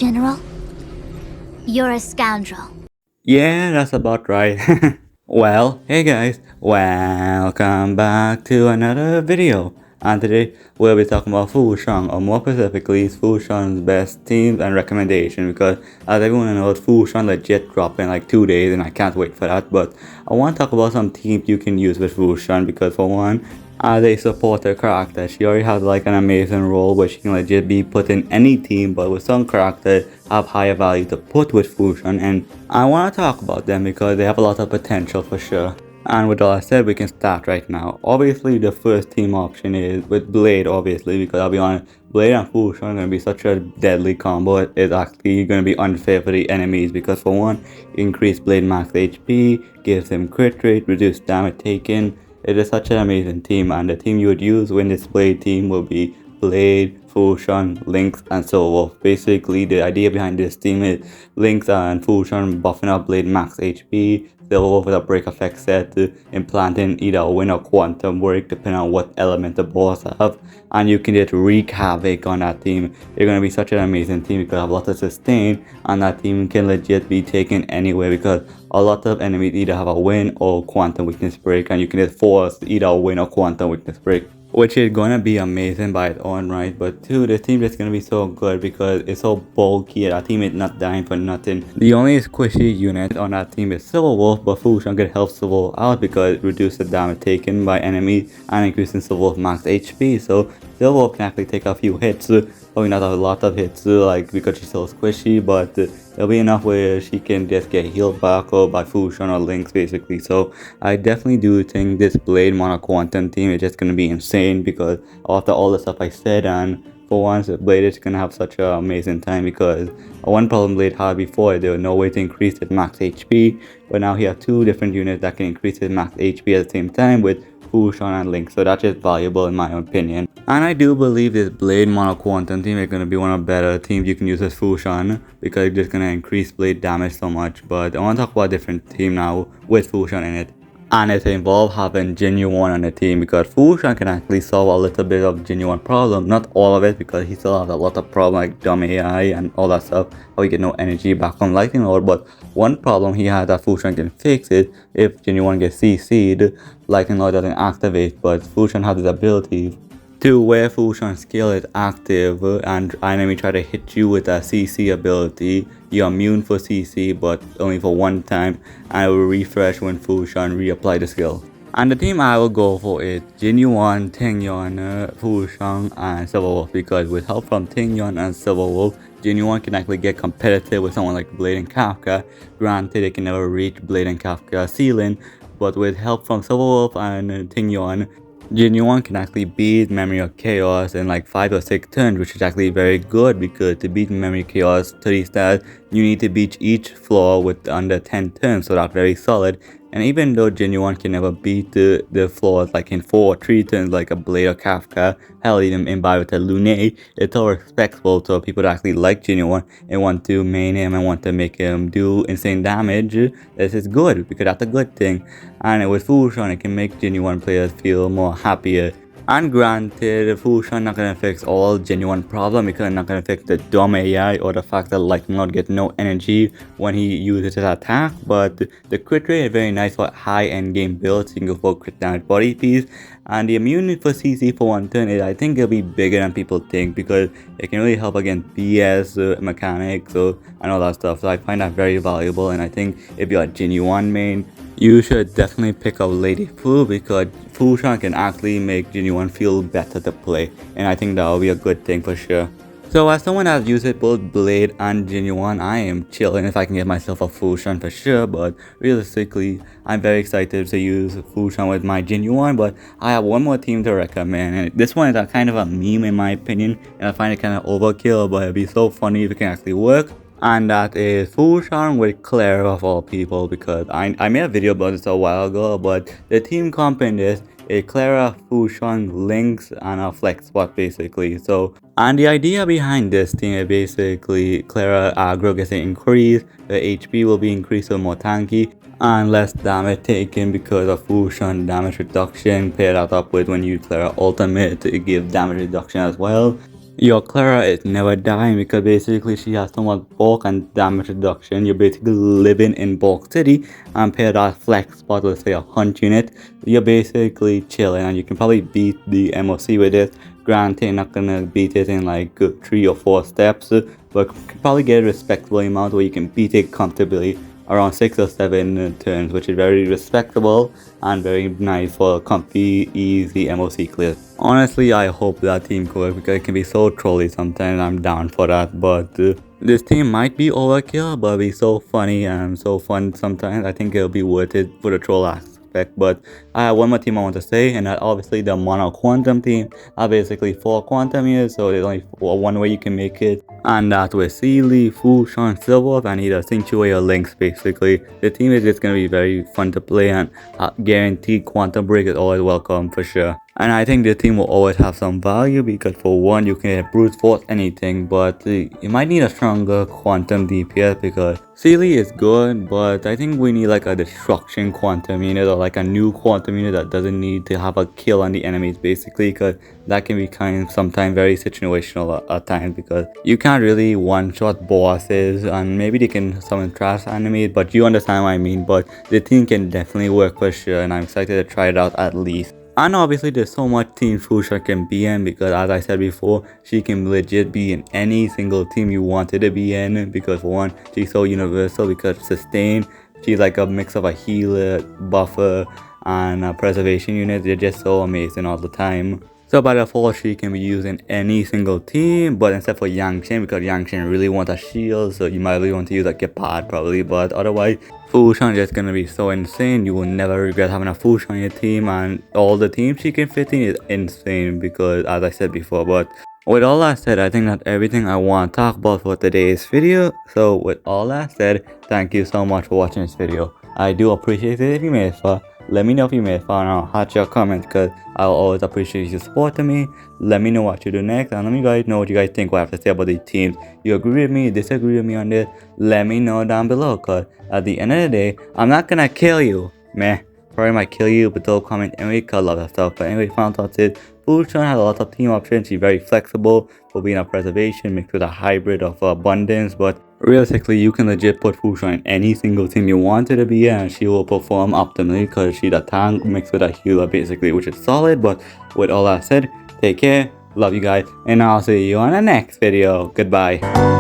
General, you're a scoundrel. Yeah, that's about right. Well, hey guys, welcome back to another video. And today we'll be talking about Fuxuan, or more specifically Fuxuan's best teams and recommendation, because as everyone knows, Fuxuan legit dropped in like 2 days and I can't wait for that. But I want to talk about some teams you can use with Fuxuan, because for one, as a supporter character, she already has like an amazing role where she can legit be put in any team, but with some characters have higher value to put with Fuxuan, and I want to talk about them because they have a lot of potential for sure. And with all I said, we can start right now. Obviously, the first team option is with Blade, obviously, because I'll be honest, Blade and Fuxuan are going to be such a deadly combo. It's actually going to be unfair for the enemies because, for one, increase Blade max HP, gives him crit rate, reduce damage taken. It is such an amazing team, and the team you would use when this Blade team will be Blade, Fuxuan, Lynx, and Silverwolf. Basically, the idea behind this team is Lynx and Fuxuan buffing up Blade max HP, Silverwolf with a break effect set, implanting either a win or quantum break depending on what element the boss have, and you can just wreak havoc on that team. You're going to be such an amazing team because I have a lot of sustain, and that team can legit be taken anywhere because a lot of enemies either have a win or quantum weakness break, and you can just force either a win or quantum weakness break, which is gonna be amazing by its own right. But two, the team is gonna be so good because it's so bulky and our team is not dying for nothing. The only squishy unit on that team is Silverwolf, but Fuxuan can help Silverwolf out because it reduces the damage taken by enemies and increasing Silverwolf max HP. So Silverwolf can actually take a few hits, probably not a lot of hits like because she's so squishy, but there'll be enough where she can just get healed back or by Fuxuan or Lynx basically. So I definitely do think this Blade Mono Quantum team is just gonna be insane because after all the stuff I said, and for once Blade is gonna have such an amazing time because one problem Blade had before, there was no way to increase his max HP, but now he has two different units that can increase his max HP at the same time with Fuxuan and Link, so that's just valuable in my opinion. And I do believe this Blade Mono Quantum team is going to be one of the better teams you can use as Fuxuan because it's just going to increase Blade damage so much. But I want to talk about a different team now with Fuxuan in it. And it involves having Genuine on the team because Fuxuan can actually solve a little bit of Genuine problem. Not all of it because he still has a lot of problems like dumb AI and all that stuff. How he get no energy back from Lightning Lord. But one problem he has that Fuxuan can fix is if Genuine gets CC'd, Lightning Lord doesn't activate. But Fuxuan has this ability to where Fuxuan skill is active and enemy try to hit you with a CC ability, you're immune for CC but only for one time, and it will refresh when Fuxuan reapply the skill. And the team I will go for is Jinyuan, Tingyon, Fuxuan, and Silverwolf because with help from Tingyon and Silverwolf, Jinyuan can actually get competitive with someone like Blade and Kafka. Granted, it can never reach Blade and Kafka's ceiling, but with help from Silverwolf and Tingyon, Genuine can actually beat Memory of Chaos in like 5 or 6 turns, which is actually very good because to beat Memory of Chaos 30 stats, you need to beat each floor with under 10 turns, so that's very solid. And even though Genuine can never beat the floors like in 4 or 3 turns like a Blade or Kafka, hell even imbibitorlunae, it's all respectable to people that actually like Genuine and want to main him and want to make him do insane damage. This is good because that's a good thing. And with Fuxuan, it can make Genuine players feel more happier. And granted, Fuxuan not gonna fix all Genuine problem because it's not gonna fix the dumb AI or the fact that Lightning Lord get no energy when he uses his attack, but the crit rate is very nice for high end game builds. You can go for crit damage body piece, and the immunity for CC for one turn is, I think it'll be bigger than people think because it can really help against BS mechanics and all that stuff. So I find that very valuable, and I think if you're a Genuine main, you should definitely pick up Lady Fu because Fuxuan can actually make Genuine feel better to play, and I think that will be a good thing for sure. So as someone that uses both Blade and Genuine, I am chilling if I can get myself a Fuxuan for sure, but realistically, I'm very excited to use Fuxuan with my Genuine, but I have one more team to recommend, and this one is a kind of a meme in my opinion, and I find it kind of overkill, but it'd be so funny if it can actually work. And that is Fuxuan with Claire of all people because I made a video about this a while ago, but the team comp in this is Clara, Fuxuan, Lynx, and a flex spot basically. So, and the idea behind this team is basically Clara aggro gets increased, the HP will be increased so more tanky, and less damage taken because of Fuxuan damage reduction. Pair that up with when you Clara ultimate to give damage reduction as well. Your Clara is never dying because basically she has so much bulk and damage reduction. You're basically living in bulk city and pair that flex spot with say a hunt unit. You're basically chilling and you can probably beat the MOC with it. Granted, you're not gonna beat it in like 3 or 4 steps, but you can probably get a respectable amount where you can beat it comfortably around 6 or 7 turns, which is very respectable and very nice for a comfy, easy MOC clear. Honestly, I hope that team could work because it can be so trolly sometimes. I'm down for that, but this team might be overkill, but be so funny and so fun sometimes. I think it'll be worth it for the troll aspect. But I have one more team I want to say, and that obviously the mono quantum team are basically 4 quantum years, so there's only one way you can make it, and that with Sealy, Fuxuan, Silverwolf, and either Sanctuary or Lynx. Basically, the team is just gonna be very fun to play, and guaranteed quantum break is always welcome for sure. And I think the team will always have some value because for one, you can brute force anything, but you might need a stronger quantum DPS because Sealy is good, but I think we need like a destruction quantum unit or like a new quantum unit that doesn't need to have a kill on the enemies basically, because that can be kind of sometimes very situational at times because you can't really one-shot bosses and maybe they can summon trash enemies, but you understand what I mean. But the team can definitely work for sure and I'm excited to try it out at least. And obviously there's so much team Fuxuan can be in because as I said before, she can legit be in any single team you wanted to be in because for one, she's so universal because sustain, she's like a mix of a healer, buffer, and a preservation unit. They're just so amazing all the time. So by default, she can be used in any single team, but except for Yangshin because Yangshin really wants a shield, so you might really want to use a Gepard probably, but otherwise, Fuxuan is just gonna be so insane. You will never regret having a Fuxuan on your team, and all the teams she can fit in is insane because as I said before. But with all that said, I think that's everything I want to talk about for today's video. So with all that said, thank you so much for watching this video. I do appreciate it if you made it far. Let me know if you made it far and I'll hot your comments because I'll always appreciate you supporting me. Let me know what you do next and let me guys know what you guys think, what I have to say about these teams. You agree with me, disagree with me on this, let me know down below because at the end of the day, I'm not gonna kill you. Meh, probably might kill you, but don't comment anyway because I love that stuff. But anyway, final thoughts is Fuxuan has a lot of team options. She's very flexible for being a preservation mixed with a hybrid of abundance, but realistically, you can legit put Fuxuan in any single team you want her to be in and she will perform optimally because she's a tank mixed with a healer basically, which is solid. But with all that said, take care, love you guys, and I'll see you on the next video. Goodbye.